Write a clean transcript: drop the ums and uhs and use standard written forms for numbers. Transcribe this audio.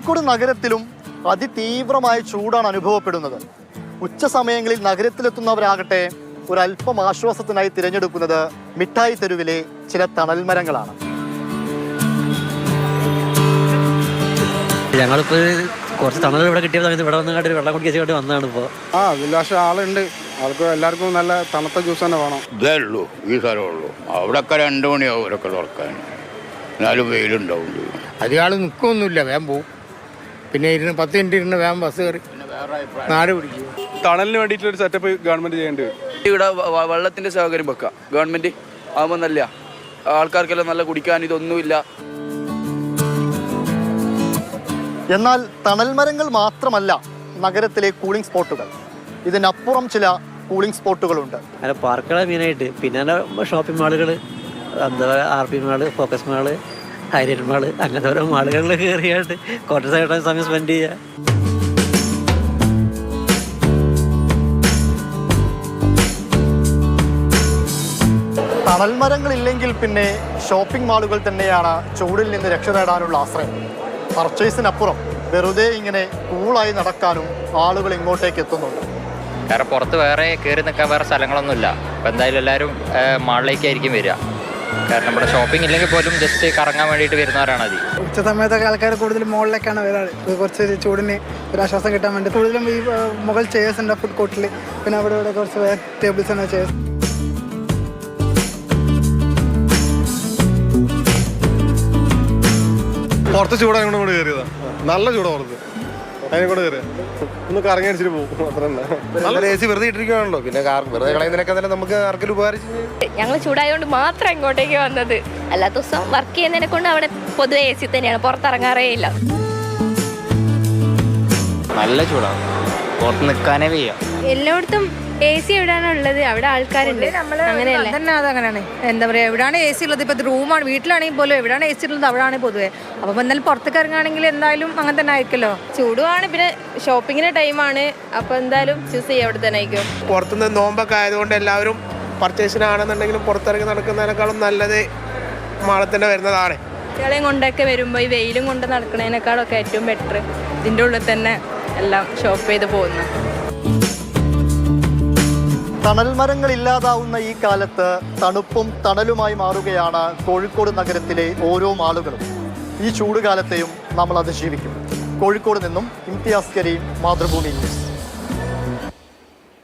കോഴിക്കോട് നഗരത്തിലും അതിതീവ്രമായ ചൂടാണ് അനുഭവപ്പെടുന്നത്. ഉച്ച സമയങ്ങളിൽ നഗരത്തിലെത്തുന്നവരാകട്ടെ ഒരല്പം ആശ്വാസത്തിനായി തിരഞ്ഞെടുക്കുന്നത് മിഠായി തെരുവിലെ ചില തണൽമരങ്ങളാണ്. ഞങ്ങളിപ്പോൾ കുറച്ച് തണൽ ഇവിടെ കിട്ടിയ സമയത്ത് ഇവിടെ വന്ന് കണ്ടിട്ട് വെള്ളം കുടിക്കാൻ വന്നതാണ്. ഇപ്പോൾ അഭിലാഷം ആളുണ്ട്, ആൾക്ക് എല്ലാവർക്കും നല്ല തണുത്ത ജ്യൂസ് തന്നെ വേണം. ഇതേ ഉള്ളൂ, ഈ സ്ഥലമുള്ളൂ. അവിടെയൊക്കെ 2 മണിയാവും അവരൊക്കെ തുറക്കാൻ, എന്നാലും വെയിലുണ്ടാവും. അധികം ആൾ നിൽക്കൊന്നുമില്ല, വേഗം പോവും. പിന്നെ 10 മിനിറ്റ് ഇരുന്ന് വേഗം ബസ് കയറി നാട് പിടിക്കും. തണലിന് വേണ്ടിയിട്ടുള്ള സെറ്റപ്പ് ഗവൺമെന്റ് ചെയ്യേണ്ടി വരും. ഇവിടെ വെള്ളത്തിന്റെ സൗകര്യം വെക്കുക ഗവൺമെന്റ് ആകുമ്പോൾ നല്ല ആൾക്കാർക്കെല്ലാം നല്ല കുടിക്കാൻ ഇതൊന്നുമില്ല. എന്നാൽ തണൽമരങ്ങൾ മാത്രമല്ല നഗരത്തിലെ കൂളിംഗ് സ്പോട്ടുകൾ. ഇതിനപ്പുറം ചില കൂളിംഗ് സ്പോട്ടുകളുണ്ട്. അങ്ങനെ പാർക്കുകളാണ് മെയിനായിട്ട്. പിന്നെ ഷോപ്പിംഗ് മാളുകൾ, എന്താ RP mall, focus mall, highlight mall, അങ്ങനത്തെ ഓരോ മാളുകളിൽ കയറിയായിട്ട് കുറച്ച് സമയം സ്പെൻഡ് ചെയ്യുക. തണൽമരങ്ങളില്ലെങ്കിൽ പിന്നെ ഷോപ്പിംഗ് മാളുകൾ തന്നെയാണ് ചൂടിൽ നിന്ന് രക്ഷ നേടാനുള്ള ആശ്രയം. പർച്ചേസിനപ്പുറം വെറുതെ ഇങ്ങനെ കൂളായി നടക്കാനും ആളുകൾ ഇങ്ങോട്ടേക്ക് എത്തുന്നുണ്ട്. കാരണം പുറത്ത് വേറെ കയറി നിൽക്കാൻ വേറെ സ്ഥലങ്ങളൊന്നുമില്ല. അപ്പോൾ എന്തായാലും എല്ലാവരും മാളിലേക്കായിരിക്കും വരിക. കാരണം നമ്മുടെ ഷോപ്പിംഗ് ഇല്ലെങ്കിൽ പോലും ജസ്റ്റ് കറങ്ങാൻ വേണ്ടിയിട്ട് വരുന്നവരാണ് അത്. ഉച്ച സമയത്തൊക്കെ ആൾക്കാർ കൂടുതലും മുകളിലേക്കാണ് വരാറ്. കുറച്ച് ചൂടിന് ഒരാശ്വാസം കിട്ടാൻ വേണ്ടി കൂടുതലും ഈ മുകൾ ചെയർസ് ഉണ്ട് ഫുഡ് കോർട്ടിൽ. പിന്നെ അവിടെ ഇവിടെ കുറച്ച് ടേബിൾസ് ഉണ്ട്, ചെയർസ്. പുറത്ത് ചൂടാണ് കൂടെ കയറിയതാ, നല്ല ചൂടാ പുറത്ത്. അതിനെ കൂടെ കയറിയ ഒന്ന് കറങ്ങി അടിച്ചിട്ട് പോകും. അത്ര തന്നെ. AC വെറുതെ ഇട്ടിരിക്കുകയാണല്ലോ, പിന്നെ വെറുതെ കളയുന്നതിനൊക്കെ തന്നെ നമുക്ക് ആർക്കെങ്കിലും ഉപകാരിച്ചു. ഞങ്ങൾ ചൂടായതുകൊണ്ട് മാത്രം ഇങ്ങോട്ടേക്ക് വന്നത്. അല്ലാത്ത ദിവസം വർക്ക് ചെയ്യുന്നതിനെ കൊണ്ട് അവിടെ പൊതുവെ AC തന്നെയാണ്, പുറത്തിറങ്ങാറേ ഇല്ല. നല്ല ചൂടാണ്, പുറത്ത് നിൽക്കാനേ വയ്യ. എല്ലായിടത്തും AC എവിടെയാണുള്ളത് അവിടെ ആൾക്കാരുണ്ട്. അങ്ങനെയല്ലേ? അതങ്ങനെയാണ്. എന്താ പറയുക, എവിടെയാണ് AC ഉള്ളത്? ഇപ്പം റൂമാണ്, വീട്ടിലാണെങ്കിൽ പോലും എവിടെയാണ് AC ഉള്ളത് അവിടെയാണ് പൊതുവെ. അപ്പം എന്തായാലും പുറത്തേക്ക് ഇറങ്ങുകയാണെങ്കിൽ എന്തായാലും അങ്ങനെ തന്നെ ആയിരിക്കുമല്ലോ. ചൂടുമാണ്, പിന്നെ ഷോപ്പിങ്ങിന്റെ ടൈമാണ്. അപ്പോൾ എന്തായാലും ചൂസ് ചെയ്യുക അവിടെ തന്നെ ആയിരിക്കും. പുറത്തുനിന്ന് നോമ്പൊക്കെ ആയതുകൊണ്ട് എല്ലാവരും പർച്ചേസിനാണെന്നുണ്ടെങ്കിലും പുറത്തിറങ്ങി നടക്കുന്നതിനേക്കാളും നല്ലത് മാളിൽ തന്നെ വരുന്നതാണ്. കുട്ടികളെയും കൊണ്ടൊക്കെ വരുമ്പോൾ ഈ വെയിലും കൊണ്ട് നടക്കുന്നതിനേക്കാളൊക്കെ ഏറ്റവും ബെറ്റർ ഇതിൻ്റെ ഉള്ളിൽ തന്നെ എല്ലാം ഷോപ്പ് ചെയ്ത് പോകുന്നു. തണൽമരങ്ങൾ ഇല്ലാതാവുന്ന ഈ കാലത്ത് തണുപ്പും തണലുമായി മാറുകയാണ് കോഴിക്കോട് നഗരത്തിലെ ഓരോ മാളുകളും. ഈ ചൂടുകാലത്തെയും നമ്മൾ അതിജീവിക്കും. കോഴിക്കോട് നിന്നും ഇംതിയാസ് കരീം, മാതൃഭൂമി ന്യൂസ്.